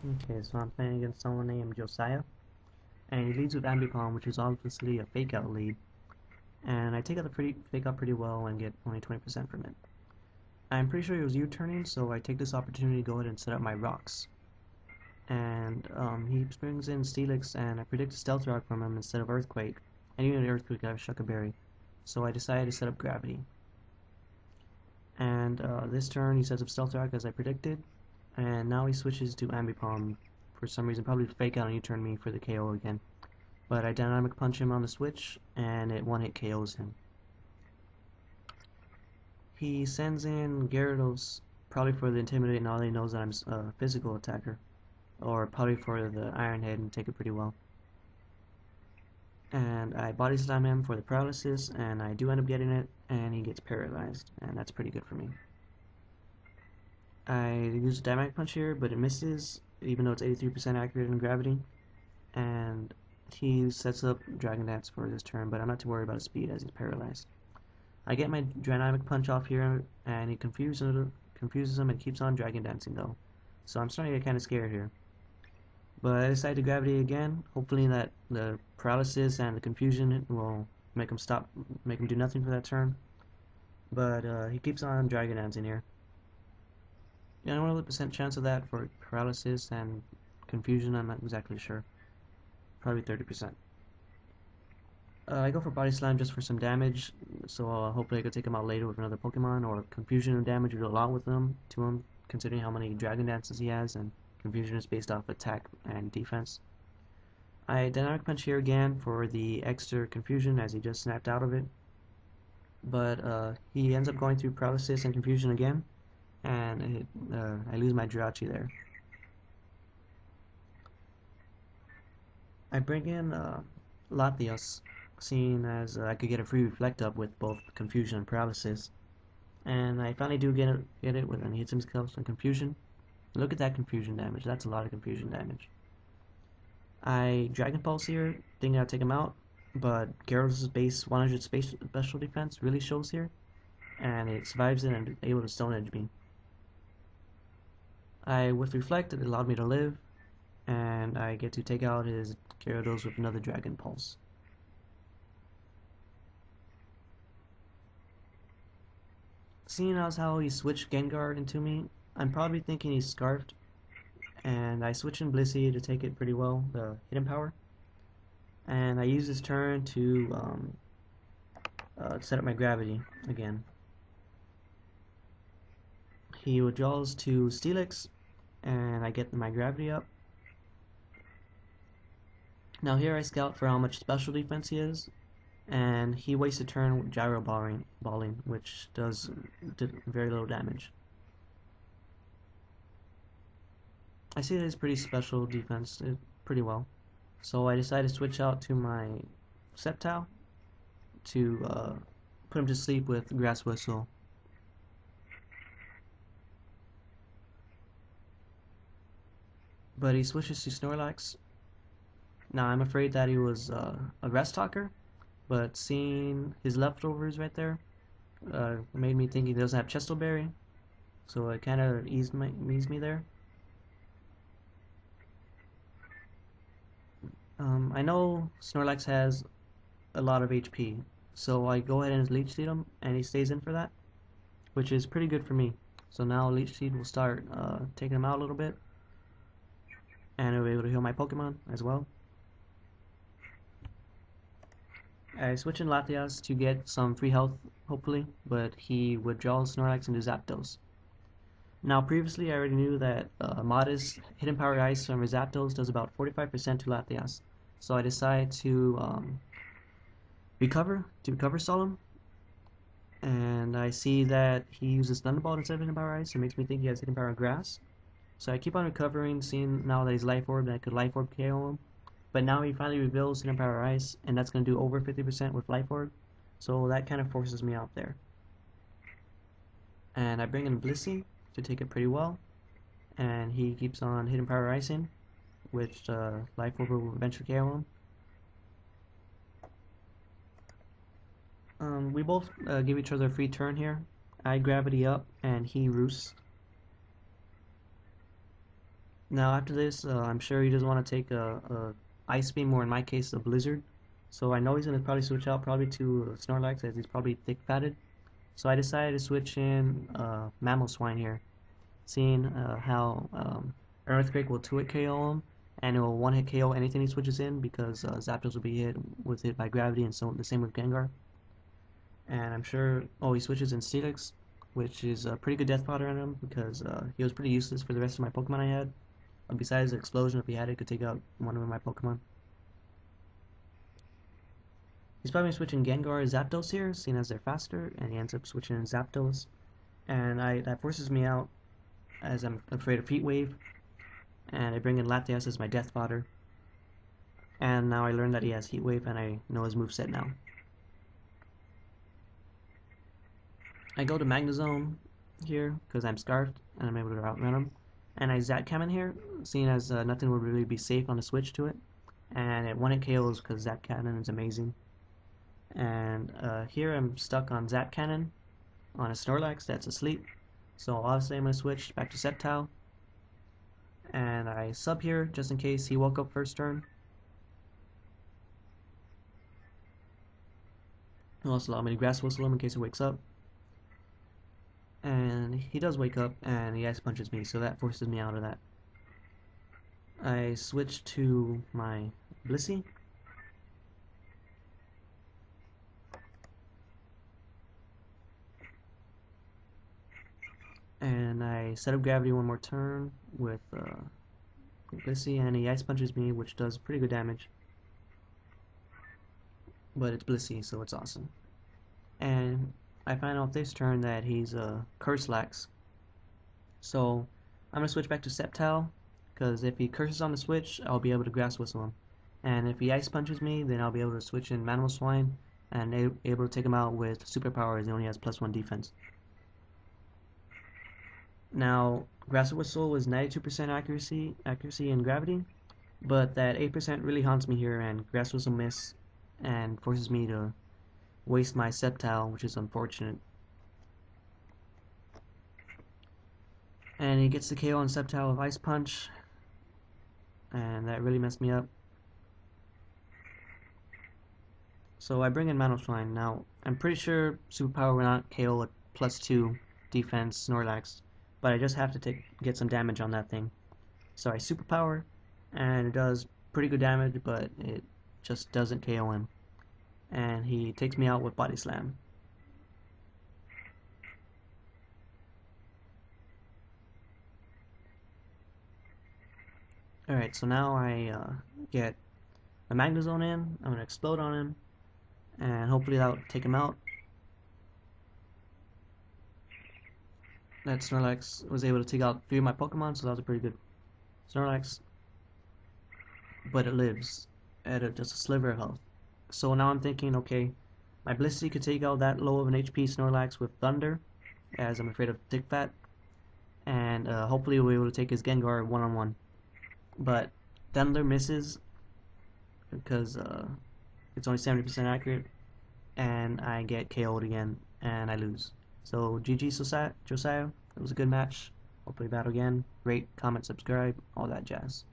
Okay, so I'm playing against someone named Josiah, and he leads with Ambipom, which is obviously a fake out lead, and I take out the fake out pretty well and get only 20% from it. I'm pretty sure he was U-turning, so I take this opportunity to go ahead and set up my rocks. And he brings in Steelix, and I predict a Stealth Rock from him instead of Earthquake. And even an Earthquake, I Shuck a Berry. So I decided to set up Gravity. And this turn he sets up Stealth Rock as I predicted, and now he switches to Ambipom for some reason, probably fake out and U-turn me for the KO again. But I dynamic punch him on the switch, and it one-hit KOs him. He sends in Gyarados, probably for the Intimidate, now that he knows that I'm a physical attacker. Or probably for the Iron Head and take it pretty well. And I body slam him for the paralysis, and I do end up getting it, and he gets paralyzed, and that's pretty good for me. I use a dynamic punch here, but it misses, even though it's 83% accurate in gravity. And he sets up Dragon Dance for this turn, but I'm not too worried about his speed as he's paralyzed. I get my dynamic punch off here, and he confuses him and keeps on Dragon Dancing though. So I'm starting to get kind of scared here. But I decide to Gravity again, hopefully that the paralysis and the confusion will make him do nothing for that turn. But he keeps on Dragon Dancing here. Yeah, I don't know the percent chance of that for paralysis and confusion, I'm not exactly sure. Probably 30%. I go for Body Slam just for some damage, so hopefully I could take him out later with another Pokemon, or Confusion and damage would do a lot with him, considering how many Dragon Dances he has, and Confusion is based off attack and defense. I Dynamic Punch here again for the extra Confusion as he just snapped out of it, but he ends up going through Paralysis and Confusion again, and I lose my Jirachi there. I bring in Latios, seeing as I could get a free Reflect Up with both Confusion and Paralysis. And I finally do get it when he hits himself some Confusion. Look at that Confusion damage, that's a lot of Confusion damage. I Dragon Pulse here, thinking I'll take him out, but Gyarados' base 100 special defense really shows here, and it survives it and is able to Stone Edge me. With Reflect, it allowed me to live, and I get to take out his Gyarados with another Dragon Pulse. Seeing as how he switched Gengar into me, I'm probably thinking he's Scarfed, and I switch in Blissey to take it pretty well, the Hidden Power. And I use this turn to set up my Gravity again. He withdraws to Steelix, and I get my Gravity up. Now here I scout for how much special defense he is, and he wastes a turn with Gyro Balling, which does very little damage. I see that it's pretty special defense pretty well, so I decide to switch out to my Sceptile to put him to sleep with Grass Whistle. But he switches to Snorlax. Now I'm afraid that he was a Rest Talker, but seeing his leftovers right there made me think he doesn't have Chesto Berry, so it kind of eased me there. I know Snorlax has a lot of HP, so I go ahead and Leech Seed him, and he stays in for that, which is pretty good for me. So now Leech Seed will start taking him out a little bit, and I'll be able to heal my Pokemon as well. I switch in Latias to get some free health, hopefully, but he withdraws Snorlax into Zapdos. Now previously I already knew that Modest Hidden Power Ice from Zapdos does about 45% to Latias, so I decide to recover Solemn, and I see that he uses Thunderbolt instead of Hidden Power Ice, so it makes me think he has Hidden Power Grass. So I keep on recovering, seeing now that he's Life Orb, and I could Life Orb KO him. But now he finally reveals Hidden Power Ice, and that's going to do over 50% with Life Orb, so that kind of forces me out there. And I bring in Blissey to take it pretty well, and he keeps on Hidden Power Icing, which Life Orb will eventually KO him. We both give each other a free turn here. I Gravity up, and he Roost. Now after this, I'm sure he doesn't want to take a Ice Beam, or in my case, a Blizzard. So I know he's going to probably switch out probably to Snorlax, as he's probably thick-fatted. So I decided to switch in Mammal Swine here, seeing how Earthquake will 2-hit KO him, and it will 1-hit KO anything he switches in, because Zapdos will be hit by Gravity, and so the same with Gengar. And I'm sure, oh, he switches in Steelix, which is a pretty good death fodder on him, because he was pretty useless for the rest of my Pokemon I had. Besides the explosion, if he had it, could take out one of my Pokemon. He's probably switching Gengar or Zapdos here, seeing as they're faster, and he ends up switching in Zapdos. And that forces me out, as I'm afraid of Heat Wave, and I bring in Latias as my death fodder. And now I learned that he has Heat Wave, and I know his moveset now. I go to Magnezone here, because I'm Scarfed, and I'm able to outrun him. And I Zat Cannon here, seeing as nothing would really be safe on the switch to it. And it 1-hit KOs, because Zat Cannon is amazing. And here I'm stuck on Zat Cannon on a Snorlax that's asleep. So obviously I'm going to switch back to Sceptile. And I sub here, just in case he woke up first turn. He'll also allow me to Grass Whistle him in case he wakes up. And he does wake up, and he Ice Punches me, so that forces me out of that. I switch to my Blissey. And I set up Gravity one more turn with Blissey, and he Ice Punches me, which does pretty good damage. But it's Blissey, so it's awesome. And I find out this turn that he's a Curselax. So I'm going to switch back to Sceptile, because if he curses on the switch, I'll be able to Grass Whistle him. And if he Ice Punches me, then I'll be able to switch in Mammal Swine, and able to take him out with Superpower, as he only has +1 defense. Now, Grass Whistle is 92% accuracy and gravity, but that 8% really haunts me here, and Grass Whistle miss, and forces me to waste my Sceptile, which is unfortunate. And he gets the KO on Sceptile with Ice Punch, and that really messed me up. So I bring in Swine. Now, I'm pretty sure Superpower will not KO a +2 defense Snorlax, but I just have to get some damage on that thing. So I Superpower, and it does pretty good damage, but it just doesn't KO him. And he takes me out with Body Slam. Alright, so now I get a Magnezone in. I'm going to explode on him, and hopefully that'll take him out. That Snorlax was able to take out 3 of my Pokemon, so that was a pretty good Snorlax. But it lives at just a sliver of health. So now I'm thinking, okay, my Blissey could take out that low of an HP Snorlax with Thunder, as I'm afraid of Thick Fat, and hopefully we'll be able to take his Gengar one-on-one. But Thunder misses, because it's only 70% accurate, and I get KO'd again, and I lose. So GG Josiah, it was a good match. Hopefully battle again. Rate, comment, subscribe, all that jazz.